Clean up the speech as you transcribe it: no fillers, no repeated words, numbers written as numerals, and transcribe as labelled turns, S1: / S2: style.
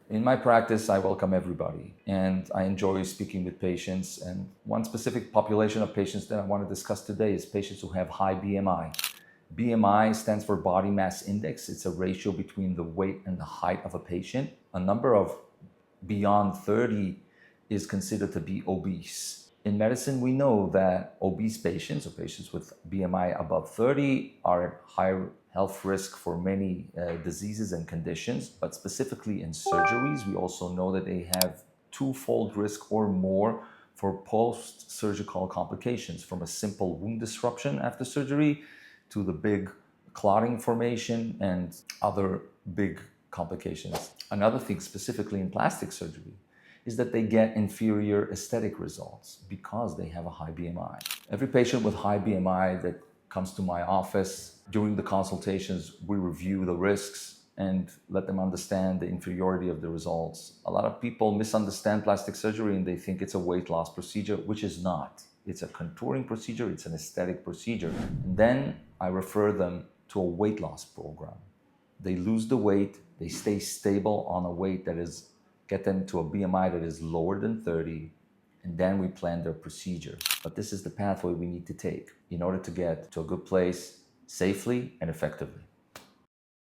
S1: In my practice, I welcome everybody and I enjoy speaking with patients. And one specific population of patients that I want to discuss today is patients who have high BMI. BMI stands for body mass index. It's a ratio between the weight and the height of a patient. A number of beyond 30 is considered to be obese. In medicine, we know that obese patients or patients with BMI above 30 are at higher health risk for many diseases and conditions, but specifically in surgeries, we also know that they have twofold risk or more for post-surgical complications, from a simple wound disruption after surgery to the big clotting formation and other big complications. Another thing, specifically in plastic surgery, is that they get inferior aesthetic results because they have a high BMI. Every patient with high BMI that comes to my office, during the consultations, we review the risks and let them understand the inferiority of the results. A lot of people misunderstand plastic surgery and they think it's a weight loss procedure, which is not. It's a contouring procedure, it's an aesthetic procedure. And then I refer them to a weight loss program. They lose the weight, they stay stable on a weight that is, get them to a BMI that is lower than 30, and then we plan their procedure. But this is the pathway we need to take in order to get to a good place safely and effectively.